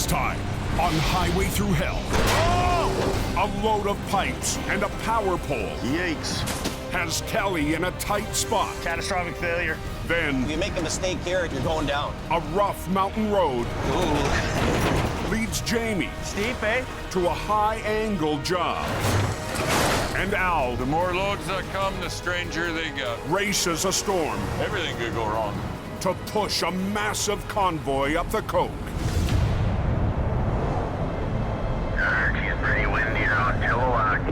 Next time on Highway Thru Hell. Oh! A load of pipes and a power pole. Yikes. Has Kelly in a tight spot. Catastrophic failure. Then If you make a mistake here, you're going down. a rough mountain road Ooh. leads Jamie Steep, eh? to a high-angle job. And Al The more loads that come, the stranger they get. races a storm Everything could go wrong. to push a massive convoy up the coke. She's pretty windy around Chilliwack.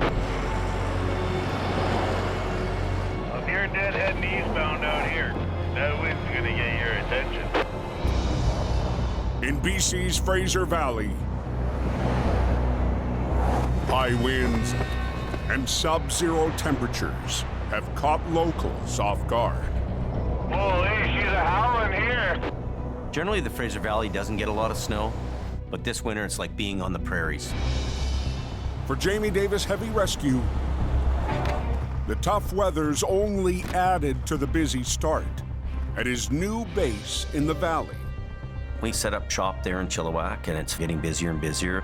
If you're dead heading eastbound out here, that wind's gonna get your attention. In BC's Fraser Valley, high winds and sub-zero temperatures have caught locals off guard. Holy, she's a howling here. Generally, the Fraser Valley doesn't get a lot of snow, but this winter it's like being on the prairies. For Jamie Davis Heavy Rescue, the tough weather's only added to the busy start at his new base in the valley. We set up shop there in Chilliwack, and it's getting busier and busier,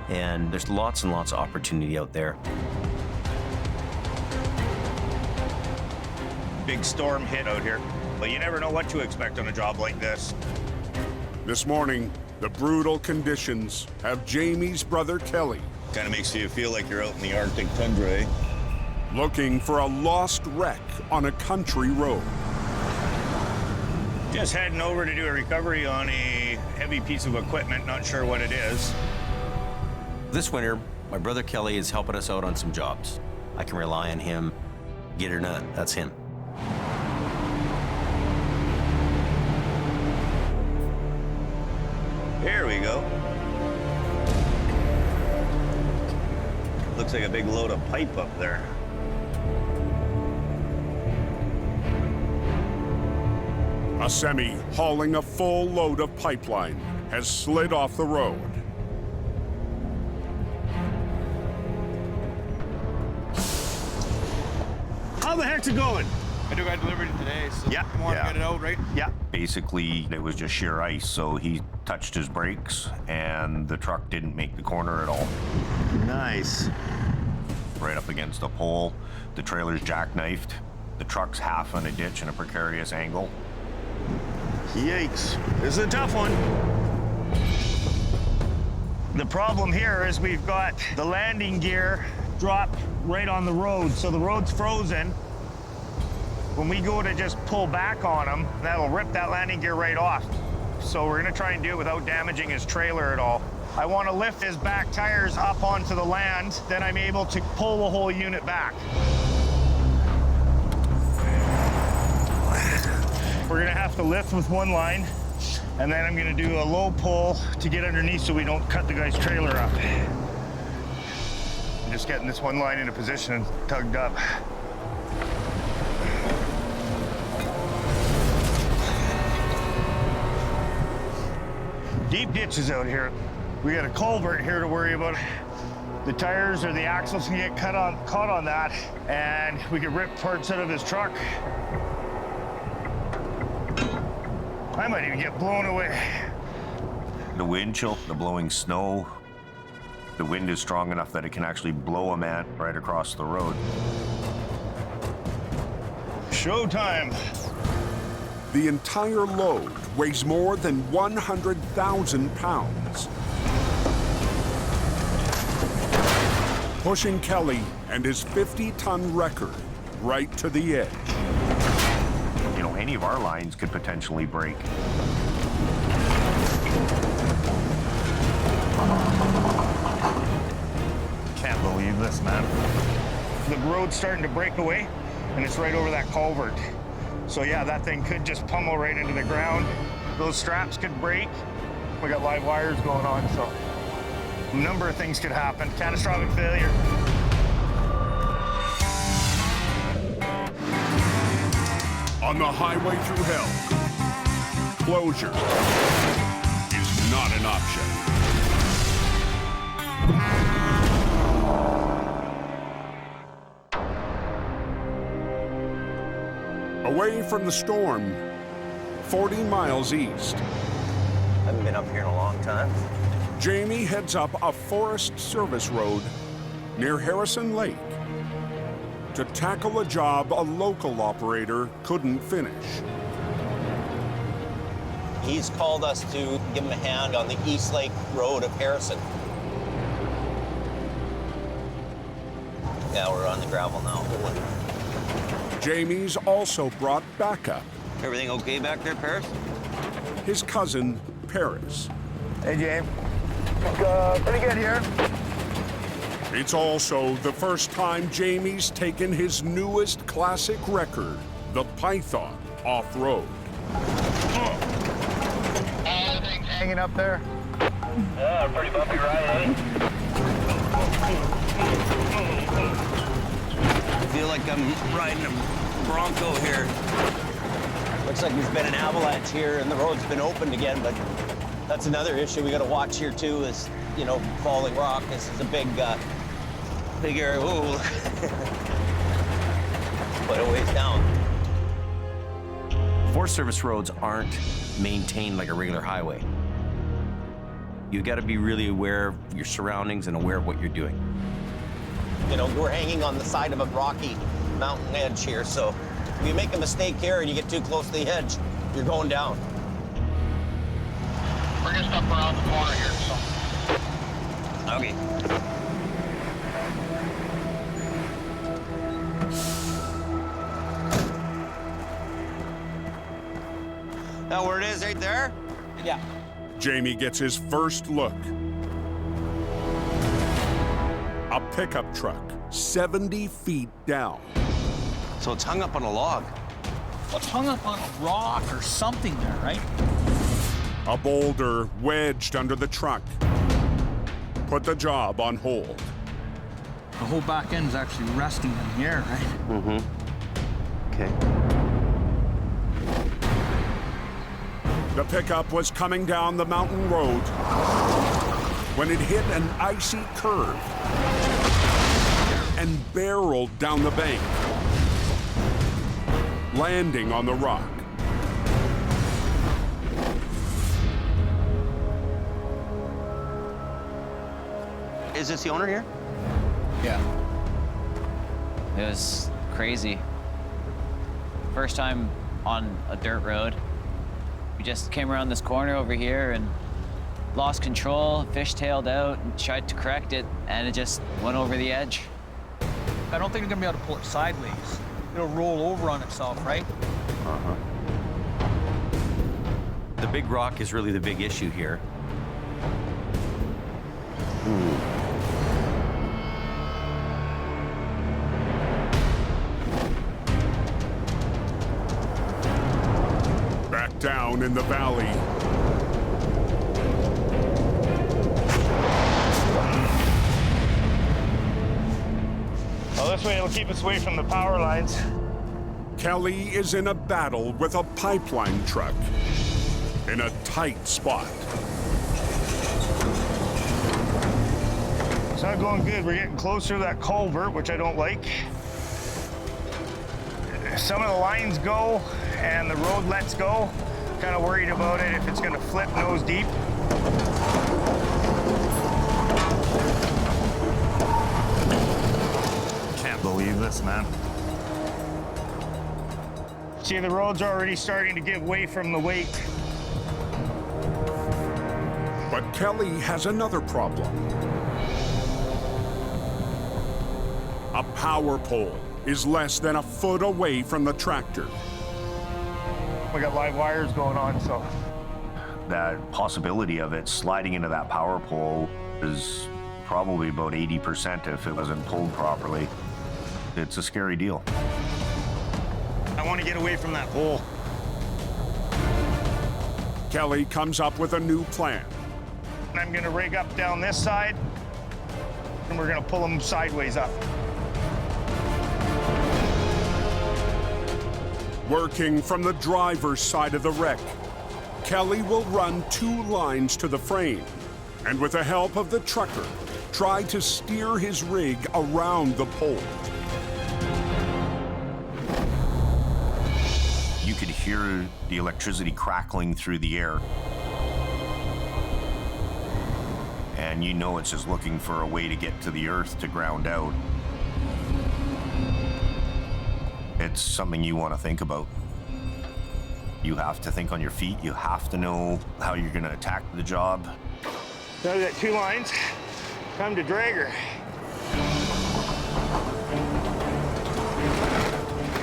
and there's lots and lots of opportunity out there. Big storm hit out here, but you never know what to expect on a job like this. This morning, the brutal conditions have Jamie's brother Kelly Kind of makes you feel like you're out in the Arctic tundra, eh? looking for a lost wreck on a country road. Just heading over to do a recovery on a heavy piece of equipment, not sure what it is. This winter, my brother Kelly is helping us out on some jobs. I can rely on him, get or none, that's him. Here we go. Looks like a big load of pipe up there. A semi hauling a full load of pipeline has slid off the road. How the heck's it going? I do got delivered it today, so Yeah, you want yeah. to get it out, right? Yeah. Basically, it was just sheer ice, so he touched his brakes, and the truck didn't make the corner at all. Nice. Right up against a pole, the trailer's jackknifed, the truck's half on a ditch in a precarious angle. Yikes. This is a tough one. The problem here is we've got the landing gear dropped right on the road, so the road's frozen. When we go to just pull back on him, that'll rip that landing gear right off. So we're gonna try and do it without damaging his trailer at all. I wanna lift his back tires up onto the land, then I'm able to pull the whole unit back. We're gonna have to lift with one line, and then I'm gonna do a low pull to get underneath so we don't cut the guy's trailer up. I'm just getting this one line into position and tugged up. Deep ditches out here. We got a culvert here to worry about. The tires or the axles can get caught on that, and we could rip parts out of his truck. I might even get blown away. The wind chill, the blowing snow, the wind is strong enough that it can actually blow a man right across the road. Showtime. The entire load weighs more than 100,000 pounds. Pushing Kelly and his 50-ton record right to the edge. You know, any of our lines could potentially break. Can't believe this, man. The road's starting to break away, and it's right over that culvert. So yeah, that thing could just pummel right into the ground. Those straps could break. We got live wires going on, so a number of things could happen. Catastrophic failure. On the Highway Thru Hell, closure is not an option. Away from the storm, 40 miles east. I haven't been up here in a long time. Jamie heads up a Forest Service road near Harrison Lake to tackle a job a local operator couldn't finish. He's called us to give him a hand on the East Lake Road of Harrison. Yeah, we're on the gravel now. Jamie's also brought backup. Everything okay back there, Paris? His cousin, Paris. Hey, James. Pretty good here. It's also the first time Jamie's taken his newest classic record, the Python, off-road. Everything's hanging up there. Yeah, pretty bumpy ride, eh? I feel like I'm riding a Bronco here. Looks like there's been an avalanche here and the road's been opened again, but that's another issue we gotta watch here too is, you know, falling rock. This is a big area. Ooh. Quite a ways down. Forest Service roads aren't maintained like a regular highway. You gotta be really aware of your surroundings and aware of what you're doing. You know, we're hanging on the side of a rocky mountain edge here, so if you make a mistake here and you get too close to the edge, you're going down. We're gonna stop around the corner here, so. Okay. Now where it is, right there? Yeah. Jamie gets his first look. A pickup truck, 70 feet down. So it's hung up on a log. Well, it's hung up on a rock or something there, right? A boulder wedged under the truck. Put the job on hold. The whole back end is actually resting in the air, right? Mm-hmm. Okay. The pickup was coming down the mountain road when it hit an icy curve and barreled down the bank, landing on the rock. Is this the owner here? Yeah. It was crazy. First time on a dirt road. We just came around this corner over here and lost control, fishtailed out, and tried to correct it, and it just went over the edge. I don't think you're gonna be able to pull it sideways. It'll roll over on itself, right? Uh-huh. The big rock is really the big issue here. Back down in the valley. Well, this way it'll keep us away from the power lines. Kelly is in a battle with a pipeline truck in a tight spot. It's not going good. We're getting closer to that culvert, which I don't like. Some of the lines go and the road lets go. Kind of worried about it if it's going to flip nose deep. Can't believe this, man. See, the road's already starting to give way from the weight. But Kelly has another problem. A power pole is less than a foot away from the tractor. We got live wires going on, so. That possibility of it sliding into that power pole is probably about 80% if it wasn't pulled properly. It's a scary deal. I want to get away from that pole. Kelly comes up with a new plan. I'm going to rig up down this side, and we're going to pull them sideways up. Working from the driver's side of the wreck, Kelly will run 2 lines to the frame, and with the help of the trucker, try to steer his rig around the pole. You could hear the electricity crackling through the air. and you know it's just looking for a way to get to the earth to ground out. It's something you want to think about. You have to think on your feet. You have to know how you're going to attack the job. Now we got 2 lines. Time to drag her.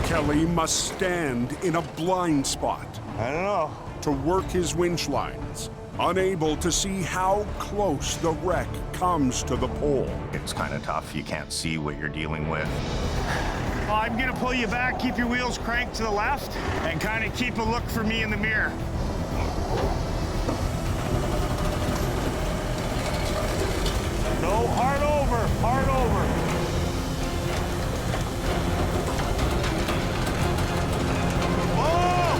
Kelly must stand in a blind spot I don't know. to work his winch lines, unable to see how close the wreck comes to the pole. It's kind of tough. You can't see what you're dealing with. I'm gonna pull you back, keep your wheels cranked to the left, and kind of keep a look for me in the mirror. No, hard over, hard over. Oh!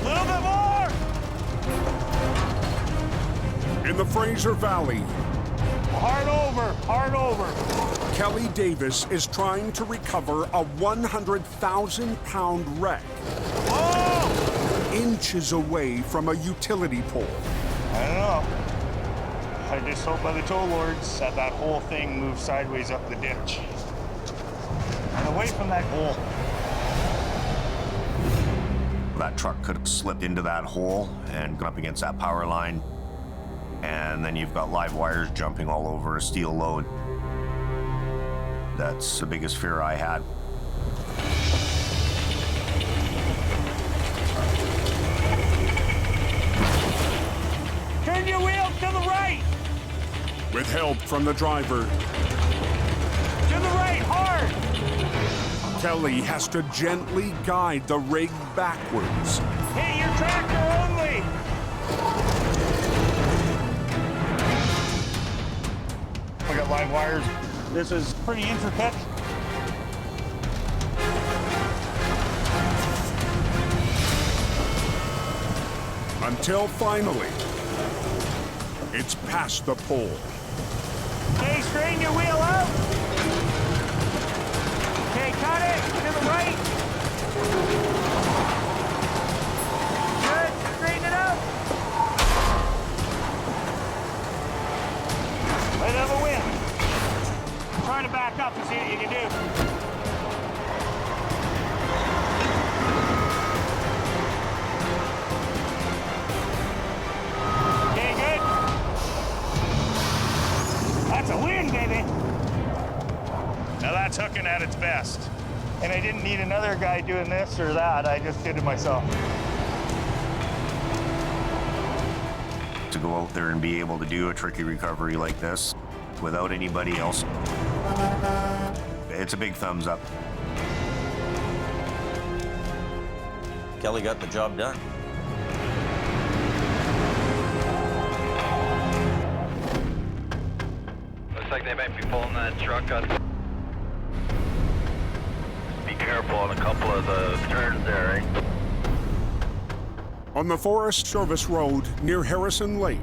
Little bit more! In the Fraser Valley, Hard over, hard over. Kelly Davis is trying to recover a 100,000-pound wreck, Oh! inches away from a utility pole. I don't know. I just hope by the tow lords that that whole thing moves sideways up the ditch. And away from that hole. That truck could have slipped into that hole and gone up against that power line. And then you've got live wires jumping all over a steel load. That's the biggest fear I had. Turn your wheel to the right! With help from the driver, To the right, hard! Kelly has to gently guide the rig backwards. Hit your tractor only! We got live wires. This is pretty intricate. Until finally, it's past the pole. Okay, straighten your wheel out. Okay, cut it to the right. Good, straighten it out. Let it have a wind. Try to back up and see what you can do. Okay, good. That's a win, baby. Now that's hooking at its best. And I didn't need another guy doing this or that. I just did it myself. To go out there and be able to do a tricky recovery like this without anybody else, it's a big thumbs up. Kelly got the job done. Looks like they might be pulling that truck up. Be careful on a couple of the turns there, eh? On the Forest Service Road near Harrison Lake,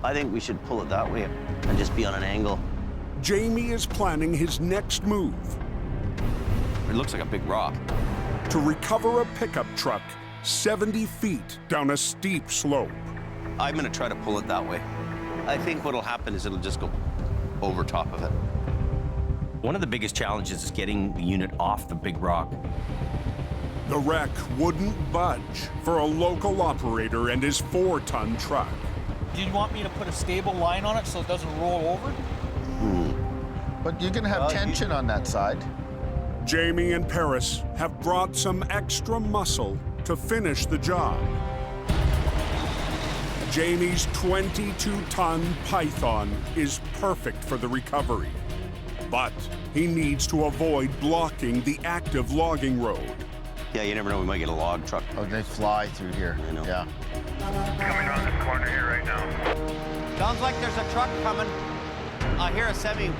I think we should pull it that way and just be on an angle. Jamie is planning his next move It looks like a big rock. to recover a pickup truck 70 feet down a steep slope. I'm gonna try to pull it that way. I think what'll happen is it'll just go over top of it. One of the biggest challenges is getting the unit off the big rock. The wreck wouldn't budge for a local operator and his 4-ton truck. Do you want me to put a stable line on it so it doesn't roll over? But you can have tension on that side. Jamie and Paris have brought some extra muscle to finish the job. Jamie's 22-ton Python is perfect for the recovery, but he needs to avoid blocking the active logging road. Yeah, you never know, we might get a log truck. Oh, they fly through here. I know. Yeah. Coming around this corner here right now. Sounds like there's a truck coming. I hear a semi.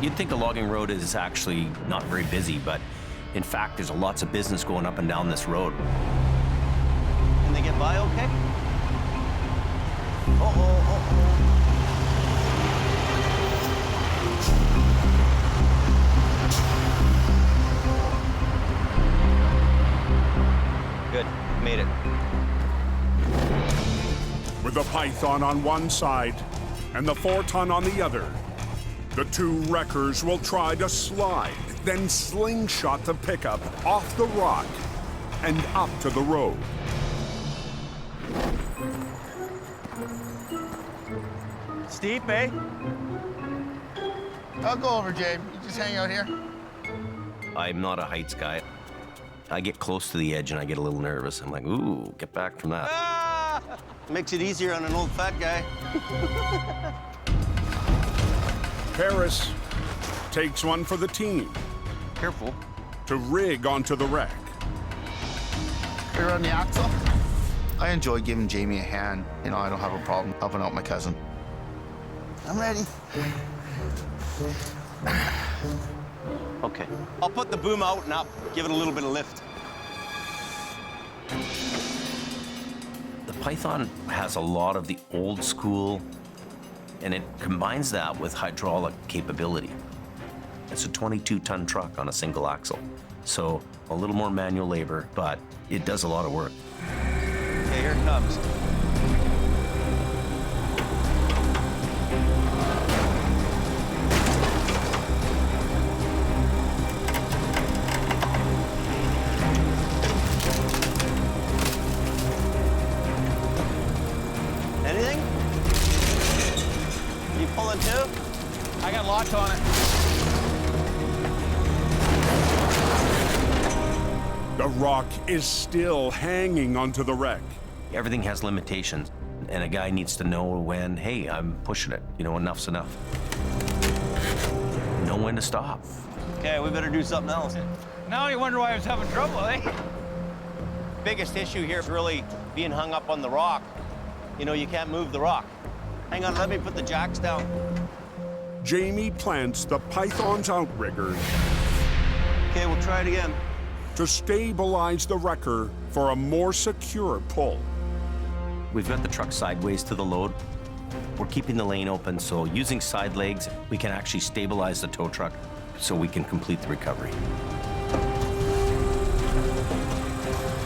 You'd think a logging road is actually not very busy, but in fact, there's lots of business going up and down this road. Can they get by okay? Python on one side and the 4-ton on the other. The two wreckers will try to slide, then slingshot the pickup off the rock and up to the road. Steep, eh? I'll go over, James. You just hang out here. I'm not a heights guy. I get close to the edge and I get a little nervous. I'm like, ooh, get back from that. Ah! Makes it easier on an old fat guy. Harris takes one for the team Careful. to rig onto the wreck. You're on the axle. I enjoy giving Jamie a hand. You know, I don't have a problem helping out my cousin. I'm ready. Okay. I'll put the boom out and up, give it a little bit of lift. The Python has a lot of the old school, and it combines that with hydraulic capability. It's a 22-ton truck on a single axle. So a little more manual labor, but it does a lot of work. Okay, here it comes. Anything? You pulling too? I got locked on it. The rock is still hanging onto the wreck. Everything has limitations, and a guy needs to know when, hey, I'm pushing it. You know, enough's enough. Know when to stop. Okay, we better do something else. Now you wonder why I was having trouble, eh? Biggest issue here is really being hung up on the rock. You know, you can't move the rock. Hang on, let me put the jacks down. Jamie plants the Python's outrigger Okay, we'll try it again. to stabilize the wrecker for a more secure pull. We've got the truck sideways to the load. We're keeping the lane open, so using side legs, we can actually stabilize the tow truck so we can complete the recovery.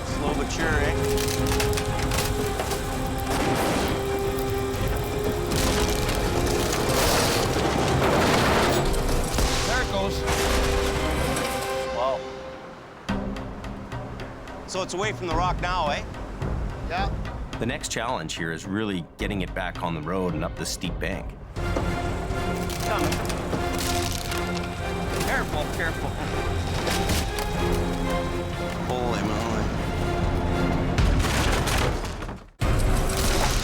Slow but sure, eh? There it goes. Wow. So it's away from the rock now, eh? Yeah. The next challenge here is really getting it back on the road and up the steep bank. Coming. Careful, careful. Holy moly.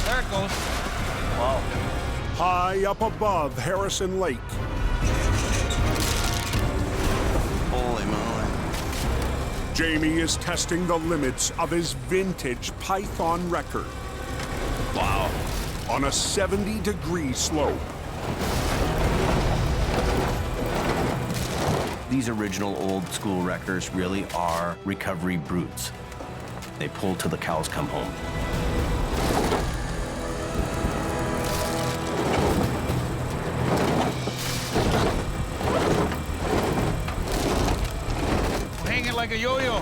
There it goes. Wow. High up above Harrison Lake, Holy moly. Jamie is testing the limits of his vintage Python wrecker. Wow. On a 70-degree slope. These original old school wreckers really are recovery brutes. They pull till the cows come home. Hanging like a yo-yo.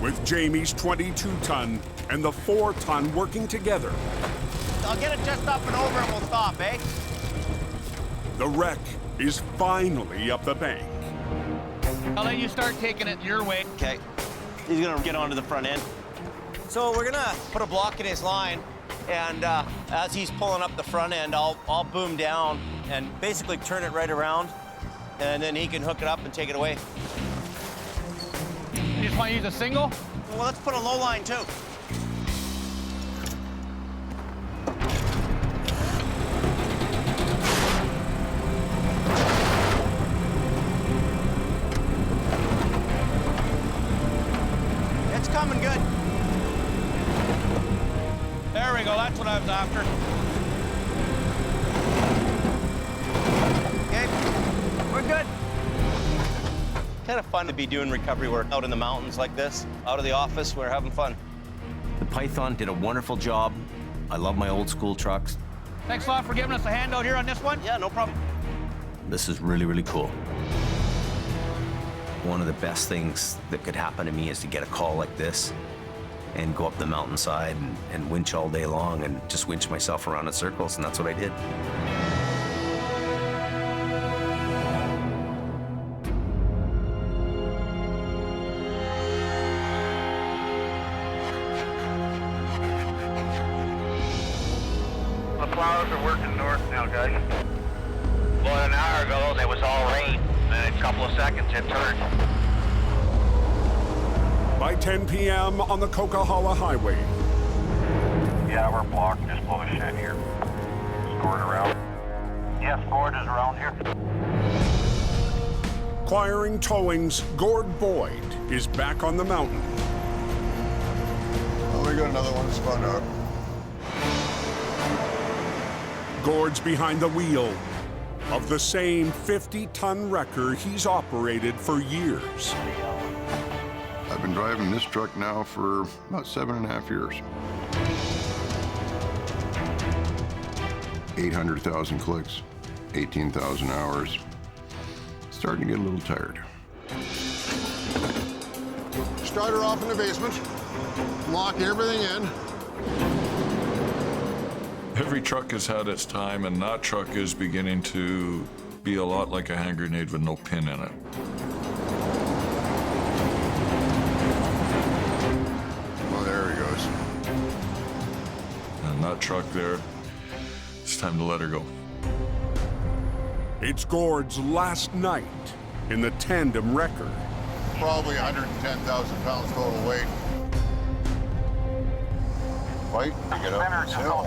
With Jamie's 22-ton and the 4-ton working together, I'll get it just up and over and we'll stop, eh? the wreck is finally up the bank. I'll let you start taking it your way. Okay. He's gonna get onto the front end. So we're gonna put a block in his line, and as he's pulling up the front end, I'll boom down and basically turn it right around, and then he can hook it up and take it away. You just want to use a single? Well, let's put a low line too. It's coming good. There we go, that's what I was after. Okay, we're good. Kind of fun to be doing recovery work out in the mountains like this. Out of the office, we're having fun. The Python did a wonderful job. I love my old school trucks. Thanks a lot for giving us a hand out here on this one. Yeah, no problem. This is really, really cool. One of the best things that could happen to me is to get a call like this and go up the mountainside and winch all day long and just winch myself around in circles, and that's what I did. The plows are working north now, guys. About an hour ago, there was all rain, and in a couple of seconds, it turned. By 10 p.m. on the Coquihalla Highway. Yeah, we're blocked just below the shed here. Is Gord around? Yes, Gord is around here. Acquiring Towing's Gord Boyd is back on the mountain. Oh, we got another one spun out. Gord's behind the wheel of the same 50-ton wrecker he's operated for years. I've been driving this truck now for about 7.5 years. 800,000 clicks, 18,000 hours. Starting to get a little tired. Starter off in the basement, lock everything in. Every truck has had its time, and that truck is beginning to be a lot like a hand grenade with no pin in it. Oh, there he goes. And that truck there, it's time to let her go. It's Gord's last night in the tandem wrecker. Probably 110,000 pounds total weight. Fight to get up this hill.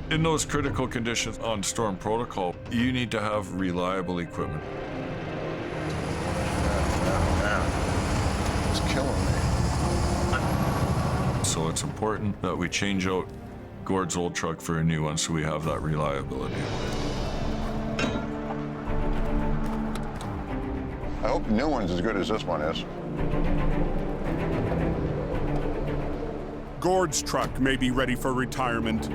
In those critical conditions on storm protocol, you need to have reliable equipment. It's killing me. So it's important that we change out Gord's old truck for a new one so we have that reliability. I hope the new one's as good as this one is. Gord's truck may be ready for retirement.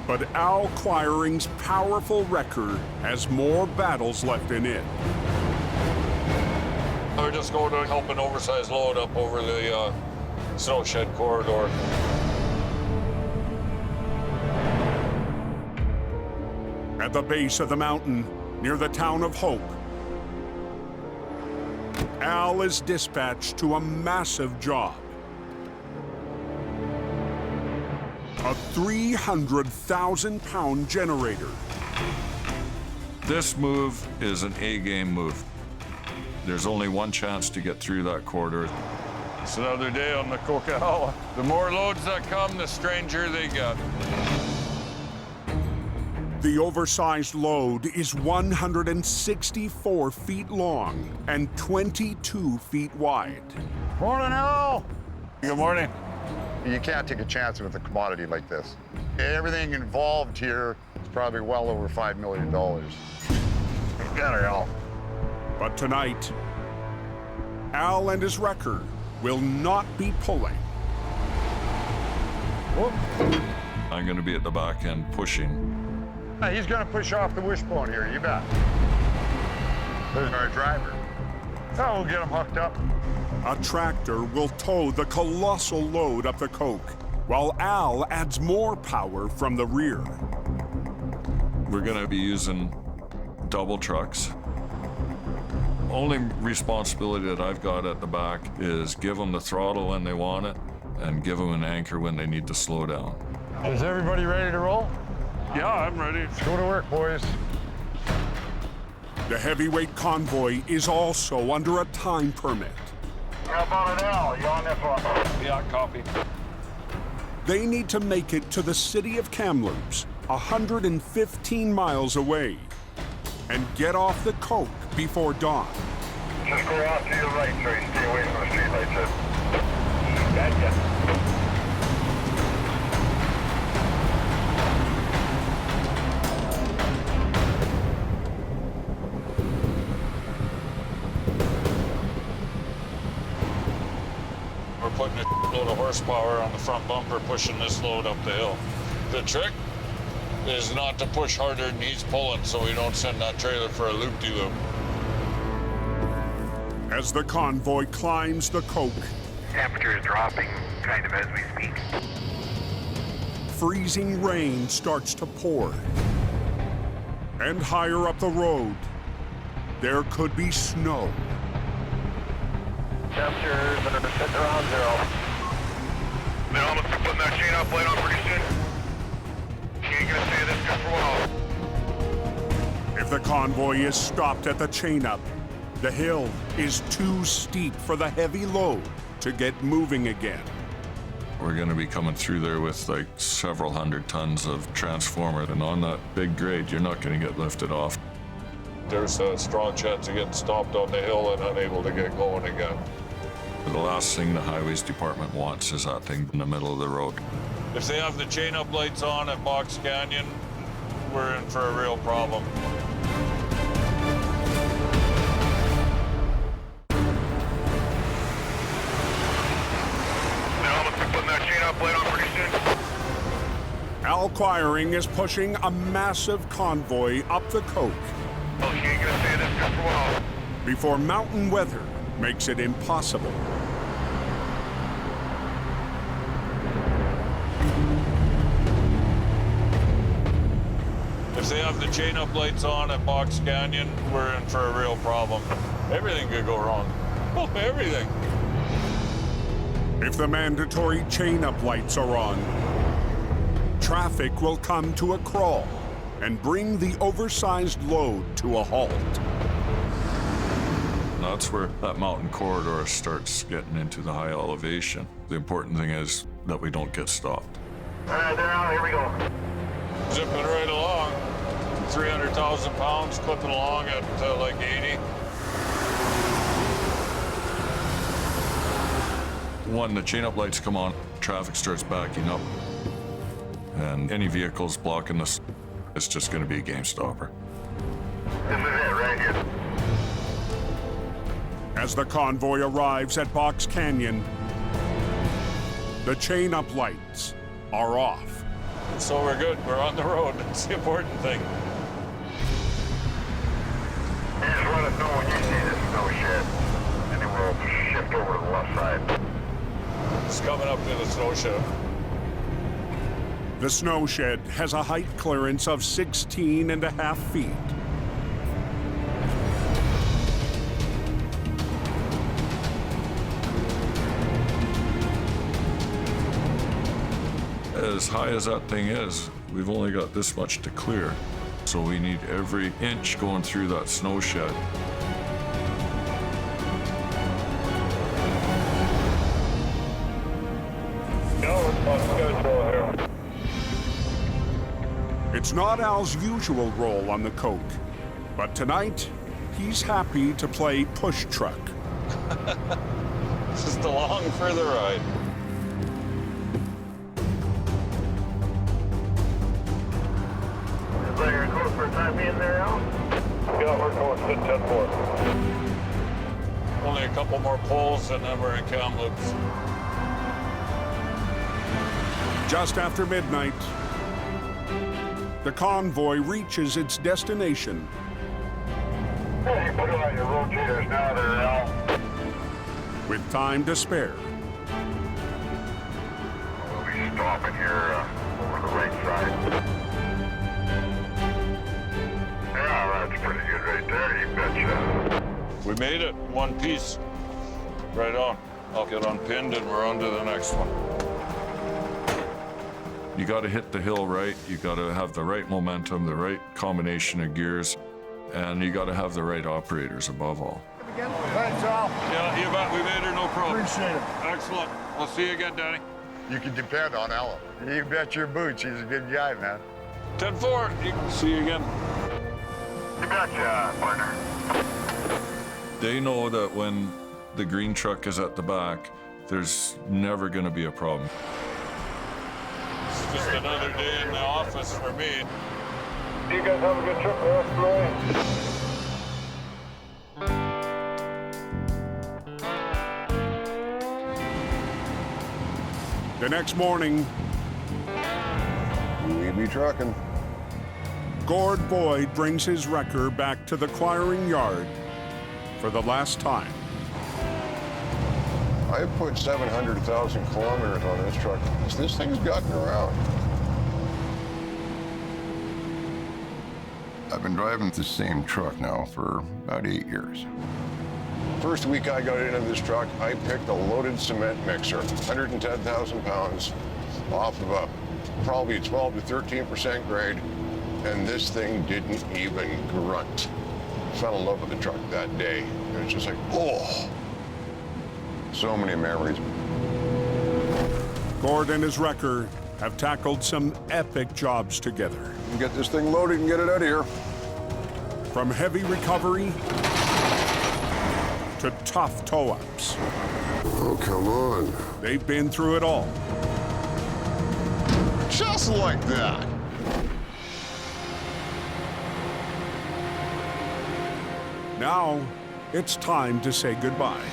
But Al Quiring's powerful wrecker has more battles left in it. We're just going to help an oversized load up over the snow shed corridor. At the base of the mountain, near the town of Hope, Al is dispatched to a massive job. A 300,000-pound generator. This move is an A-game move. There's only one chance to get through that corridor. It's another day on the Coquihalla. The more loads that come, the stranger they get. The oversized load is 164 feet long and 22 feet wide. Morning, Al. Good morning. You can't take a chance with a commodity like this. Everything involved here is probably well over $5 million. Get her, Al. But tonight, Al and his wrecker will not be pulling. Whoop. I'm going to be at the back end pushing. He's gonna push off the wishbone here, you bet. There's our driver. Oh, we'll get him hooked up. A tractor will tow the colossal load up the coke, while Al adds more power from the rear. We're going to be using double trucks. Only responsibility that I've got at the back is give them the throttle when they want it and give them an anchor when they need to slow down. Is everybody ready to roll? Yeah, I'm ready. Let's go to work, boys. The heavyweight convoy is also under a time permit. How about it, Al? You on this one? Yeah, copy. They need to make it to the city of Kamloops, 115 miles away, and get off the coke before dawn. Just go off to your right, Trey. Stay away from the streetlights. Gotcha. We're putting a load of horsepower on the front bumper, pushing this load up the hill. The trick is not to push harder than he's pulling so we don't send that trailer for a loop-de-loop. As the convoy climbs the coke, Temperature is dropping kind of as we speak. freezing rain starts to pour. And higher up the road, there could be snow. Temperatures are sitting around 0. They're almost putting that chain up light on pretty soon. She ain't gonna stay this good for a while. If the convoy is stopped at the chain-up, the hill is too steep for the heavy load to get moving again. We're going to be coming through there with like several hundred tons of transformer, and on that big grade, you're not going to get lifted off. There's a strong chance of getting stopped on the hill and unable to get going again. The last thing the highways department wants is that thing in the middle of the road. If they have the chain-up lights on at Box Canyon, we're in for a real problem. Al Quiring is pushing a massive convoy up the coke Oh, she ain't gonna stay this good for a while. before mountain weather makes it impossible. If they have the chain-up lights on at Box Canyon, we're in for a real problem. Everything could go wrong. Oh, everything. If the mandatory chain-up lights are on, traffic will come to a crawl and bring the oversized load to a halt. That's where that mountain corridor starts getting into the high elevation. The important thing is that we don't get stopped. All right, they're out. Here we go. Zipping right along, 300,000 pounds, clipping along at like 80. When the chain-up lights come on, traffic starts backing up. And any vehicles blocking this, it's just going to be a game stopper. This is it right here. As the convoy arrives at Box Canyon, the chain-up lights are off. So we're good. We're on the road. That's the important thing. You just let us know when you see this snow shed, and then we'll shift over to the left side. It's coming up to the snow shed. The snow shed has a height clearance of 16.5 feet. As high as that thing is, we've only got this much to clear. So we need every inch going through that snow shed. It's not Al's usual role on the coke, but tonight, he's happy to play push truck. Just along for the ride. Everybody gonna go for a time being there, Al? Yeah, we're going to 10-4. Only a couple more poles and then we're in Kamloops. Just after midnight, the convoy reaches its destination. Hey, put on your rotators now there, Al. With time to spare. We'll be stopping here over the right side. Yeah, that's pretty good right there, you betcha. We made it, one piece. Right on. I'll get unpinned and we're on to the next one. You got to hit the hill right. You got to have the right momentum, the right combination of gears, and you got to have the right operators above all. Thanks, Al. Yeah, you bet. We made her, no problem. Appreciate it. Excellent. I'll see you again, Danny. You can depend on Ella. You bet your boots. He's a good guy, man. 10-4. See you again. You betcha, partner. They know that when the green truck is at the back, there's never going to be a problem. It's just another day in the office for me. You guys have a good trip the rest of the way. The next morning, We be trucking. Gord Boyd brings his wrecker back to the acquiring yard for the last time. I put 700,000 kilometers on this truck. This thing's gotten around. I've been driving the same truck now for about 8 years. First week I got into this truck, I picked a loaded cement mixer, 110,000 pounds, off of a probably 12 to 13% grade, and this thing didn't even grunt. Fell in love with the truck that day. It was just like, oh. So many memories. Gord and his wrecker have tackled some epic jobs together. Get this thing loaded and get it out of here. From heavy recovery to tough tow-ups. Oh, come on. They've been through it all. Just like that. Now, it's time to say goodbye.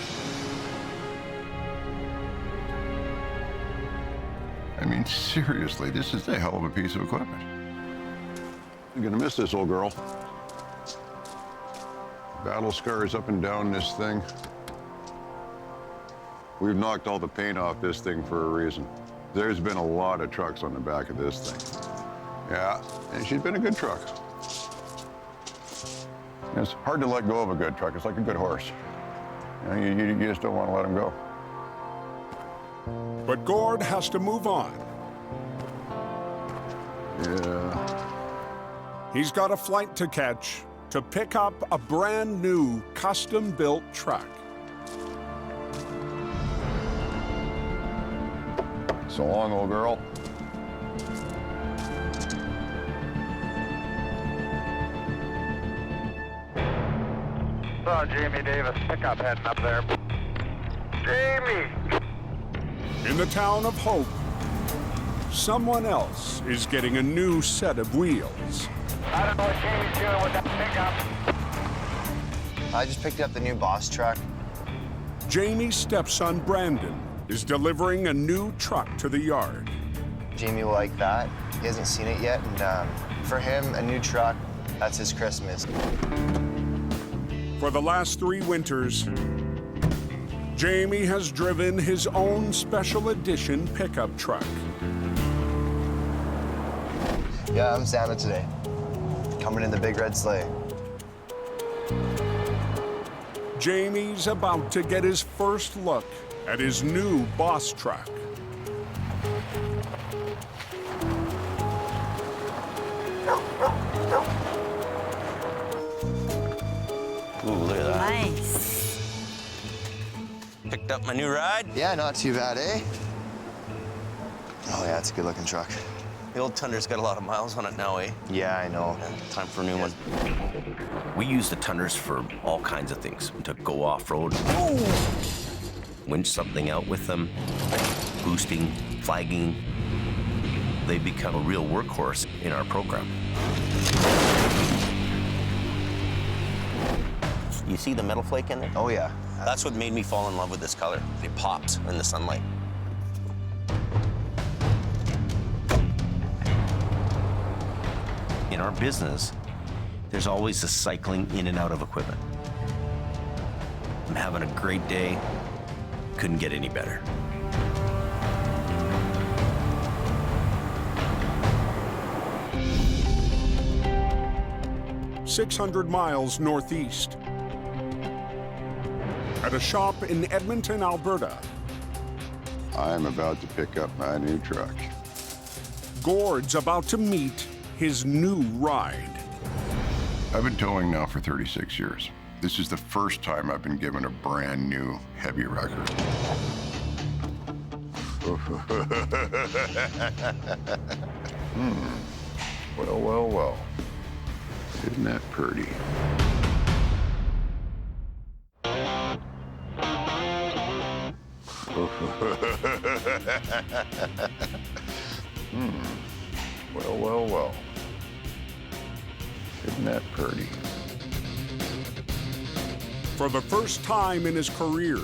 I mean, seriously, this is a hell of a piece of equipment. You're gonna miss this old girl. Battle scars up and down this thing. We've knocked all the paint off this thing for a reason. There's been a lot of trucks on the back of this thing. Yeah, and she's been a good truck. It's hard to let go of a good truck. It's like a good horse. You know, you just don't want to let him go. But Gord has to move on. Yeah. He's got a flight to catch to pick up a brand new custom-built truck. So long, old girl. Jamie Davis, pickup heading up there. Jamie! In the town of Hope, someone else is getting a new set of wheels. I don't know what Jamie's doing with that pickup. I just picked up the new boss truck. Jamie's stepson, Brandon, is delivering a new truck to the yard. Jamie will like that. He hasn't seen it yet, and for him, a new truck, that's his Christmas. For the last 3 winters, Jamie has driven his own special edition pickup truck. Yeah, I'm Santa today. Coming in the big red sleigh. Jamie's about to get his first look at his new boss truck. Ooh, look at that. Nice. Picked up my new ride. Yeah, not too bad, eh? Oh yeah, it's a good looking truck. The old Tunder's got a lot of miles on it now, eh? Yeah, I know. Yeah, time for a new one. We use the Tunders for all kinds of things. To go off-road, winch something out with them, boosting, flagging. They become a real workhorse in our program. You see the metal flake in there? Oh yeah. That's what made me fall in love with this color. It pops in the sunlight. In our business, there's always a cycling in and out of equipment. I'm having a great day. Couldn't get any better. "600 miles northeast. At a shop in Edmonton, Alberta, I'm about to pick up my new truck. Gord's about to meet his new ride. I've been towing now for 36 years. This is the first time I've been given a brand new heavy record. Well, well, well. Isn't that pretty? Well, well, well. Isn't that pretty? For the first time in his career,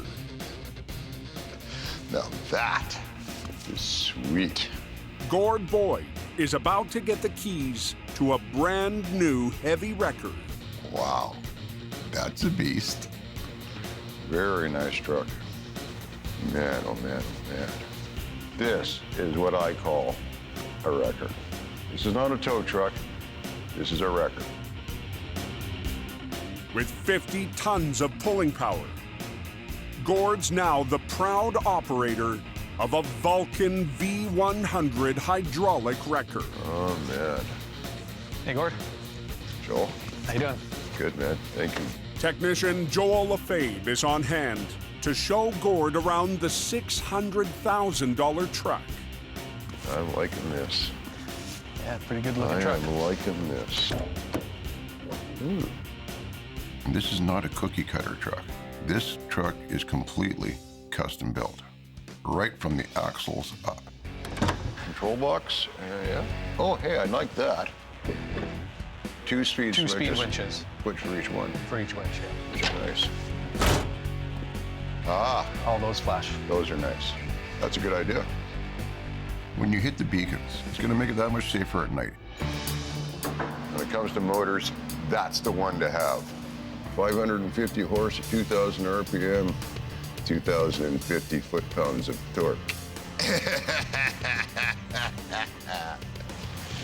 Now that is sweet. Gord Boyd is about to get the keys to a brand new heavy wrecker. Wow, that's a beast. Very nice truck. Man, oh man, oh man. This is what I call a wrecker. This is not a tow truck, this is a wrecker. With 50 tons of pulling power, Gord's now the proud operator of a Vulcan V100 hydraulic wrecker. Oh man. Hey, Gord. Joel? How you doing? Good, man, thank you. Technician Joel Lefebvre is on hand to show Gord around the $600,000 truck. I'm liking this. Yeah, pretty good looking truck. I'm liking this. This is not a cookie cutter truck. This truck is completely custom built, right from the axles up. Control box, yeah. Oh, hey, I like that. Two-speed switches. Two-speed winches. Which for each one? For each winch, yeah. Which are nice. Ah. All those flash. Those are nice. That's a good idea. When you hit the beacons, it's going to make it that much safer at night. When it comes to motors, that's the one to have. 550 horse at 2,000 RPM, 2,050 foot-pounds of torque.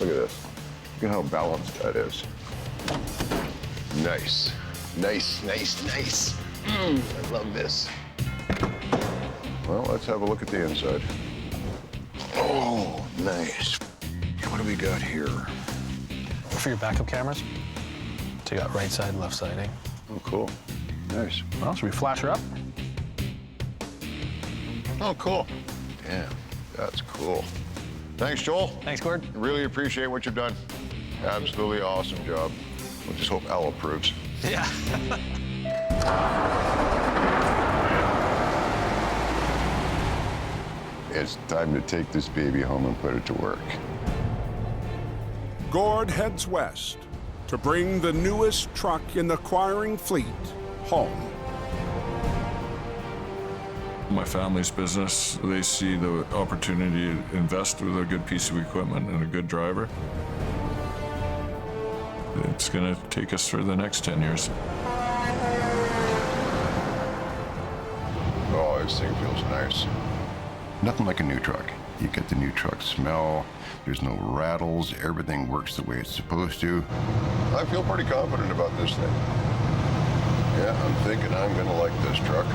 Look at this. Look at how balanced that is. Nice. Nice, nice, nice. I love this. Well, let's have a look at the inside. Oh, nice. What do we got here? For your backup cameras. So you got right side, left side, eh? Oh, cool. Nice. Well, should we flash her up? Oh, cool. Damn, that's cool. Thanks, Joel. Thanks, Gord. Really appreciate what you've done. Absolutely awesome job. We'll just hope Al approves. Yeah. It's time to take this baby home and put it to work. Gord heads west to bring the newest truck in the acquiring fleet home. My family's business, they see the opportunity to invest with a good piece of equipment and a good driver. It's going to take us for the next 10 years. Oh, this thing feels nice. Nothing like a new truck. You get the new truck smell, there's no rattles, everything works the way it's supposed to. I feel pretty confident about this thing. Yeah, I'm thinking I'm gonna like this truck.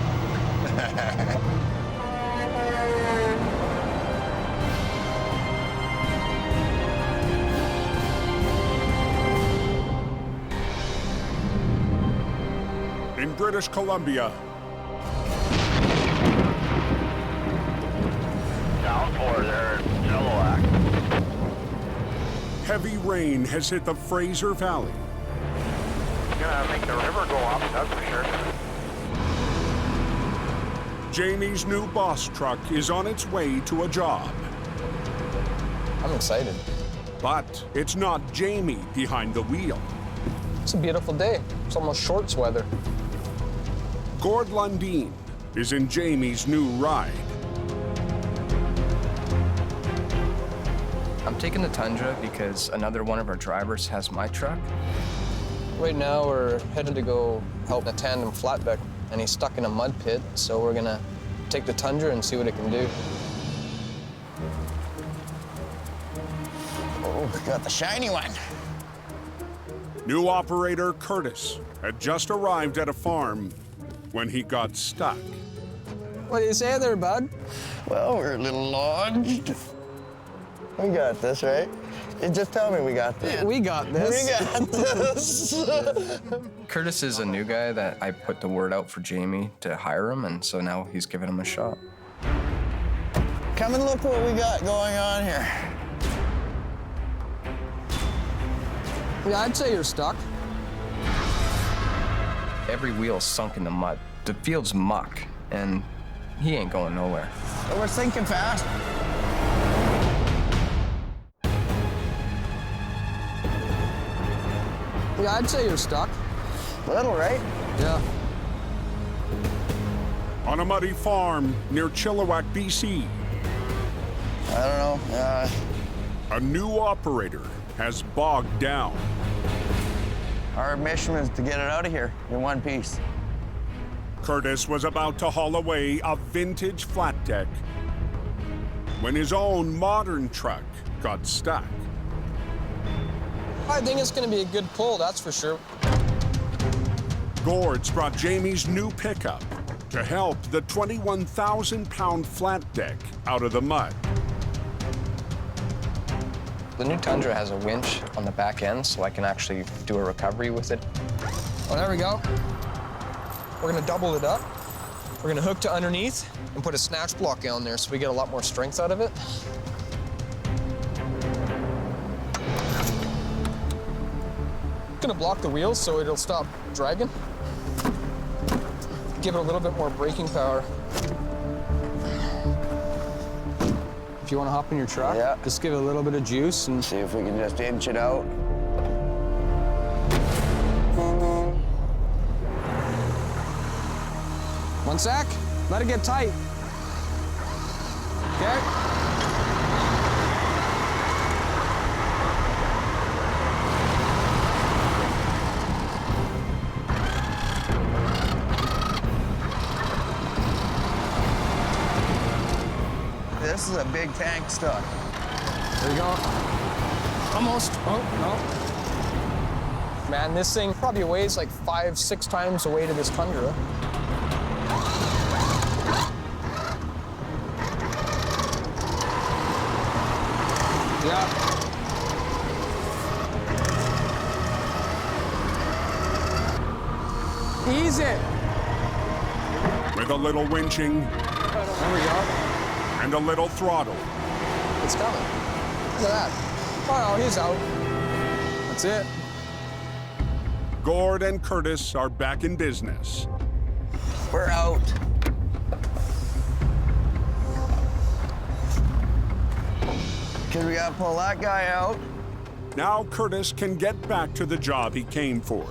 In British Columbia, Downpour there in Chilliwack. heavy rain has hit the Fraser Valley. Gonna make the river go up, that's for sure. Jamie's new boss truck is on its way to a job. I'm excited. But it's not Jamie behind the wheel. It's a beautiful day. It's almost shorts weather. Gord Lundeen is in Jamie's new ride. I'm taking the Tundra because another one of our drivers has my truck. Right now, we're headed to go help a tandem flatbed, and he's stuck in a mud pit, so we're gonna take the Tundra and see what it can do. Oh, we got the shiny one. New operator Curtis had just arrived at a farm when he got stuck. What do you say there, bud? Well, we're a little lodged. We got this, right? You just tell me we got this. We got this. We got this. Curtis is a new guy that I put the word out for Jamie to hire him, and so now he's giving him a shot. Come and look what we got going on here. Yeah, I'd say you're stuck. Every wheel's sunk in the mud. The field's muck, and he ain't going nowhere. So we're sinking fast. Yeah, I'd say you're stuck. Little, right? Yeah. On a muddy farm near Chilliwack, BC. I don't know. A new operator has bogged down. Our mission is to get it out of here in one piece. Curtis was about to haul away a vintage flat deck when his own modern truck got stuck. I think it's going to be a good pull, that's for sure. Gord's brought Jamie's new pickup to help the 21,000-pound flat deck out of the mud. The new Tundra has a winch on the back end, so I can actually do a recovery with it. Oh, there we go. We're gonna double it up. We're gonna hook to underneath and put a snatch block on there so we get a lot more strength out of it. Gonna block the wheels so it'll stop dragging. Give it a little bit more braking power. If you want to hop in your truck, yeah, just give it a little bit of juice and see if we can just inch it out. One sec. Let it get tight. Okay. This is a big tank stuck. There you go. Almost. Oh, no. Man, this thing probably weighs like 5-6 times the weight of this Tundra. Yeah. Ease it. With a little winching. There we go. And a little throttle. It's coming. Look at that. Oh, he's out. That's it. Gord and Curtis are back in business. We're out. Because we gotta pull that guy out. Now Curtis can get back to the job he came for.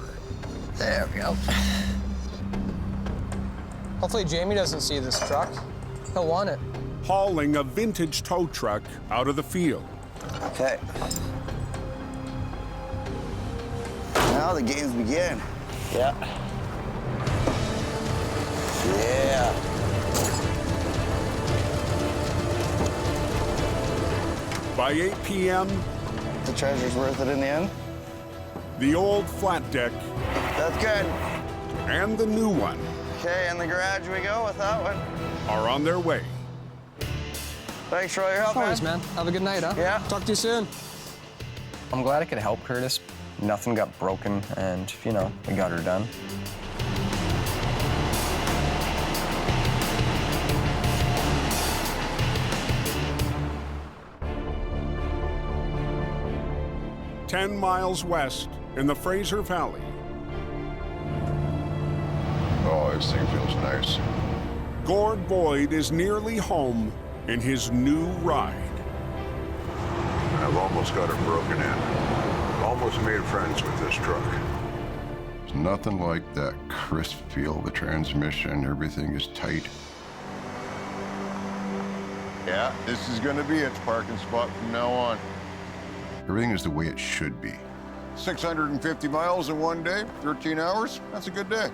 There we go. Hopefully Jamie doesn't see this truck. He'll want it. Hauling a vintage tow truck out of the field. Okay. Now the games begin. Yeah. Yeah. By 8 p.m., the treasure's worth it in the end. The old flat deck. That's good. And the new one. Okay, in the garage we go with that one. Are on their way. Thanks for all your help, Always, man. Have a good night, huh? Yeah. Talk to you soon. I'm glad I could help Curtis. Nothing got broken, and, you know, we got her done. "10 miles west in the Fraser Valley." Oh, this thing feels nice. Gord Boyd is nearly home in his new ride. I've almost got it broken in. Almost made friends with this truck. There's nothing like that crisp feel of the transmission. Everything is tight. Yeah, this is gonna be its parking spot from now on. Everything is the way it should be. 650 miles in one day, 13 hours, that's a good day.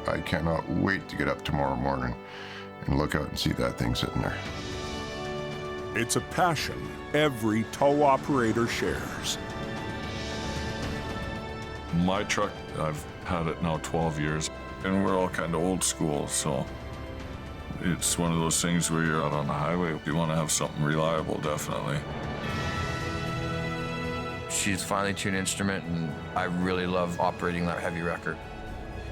I cannot wait to get up tomorrow morning and look out and see that thing sitting there. It's a passion every tow operator shares. My truck, I've had it now 12 years, and we're all kind of old school, so it's one of those things where you're out on the highway, you want to have something reliable, definitely. She's a finely tuned instrument, and I really love operating that heavy wrecker.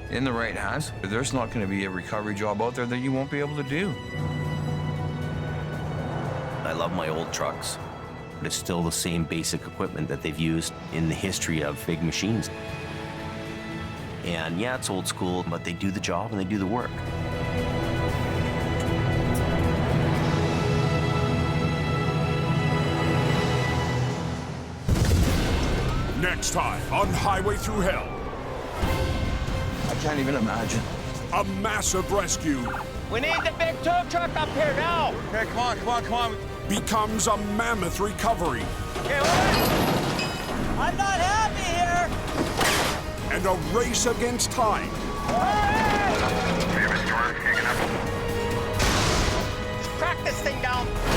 In the right hands, there's not going to be a recovery job out there that you won't be able to do. I love my old trucks, but it's still the same basic equipment that they've used in the history of big machines. And yeah, it's old school, but they do the job and they do the work. Next time on Highway Thru Hell. I can't even imagine. A massive rescue We need the big tow truck up here now. Okay, come on, come on, come on. Becomes a mammoth recovery. Okay, I'm not happy here. And a race against time. Crack this thing down.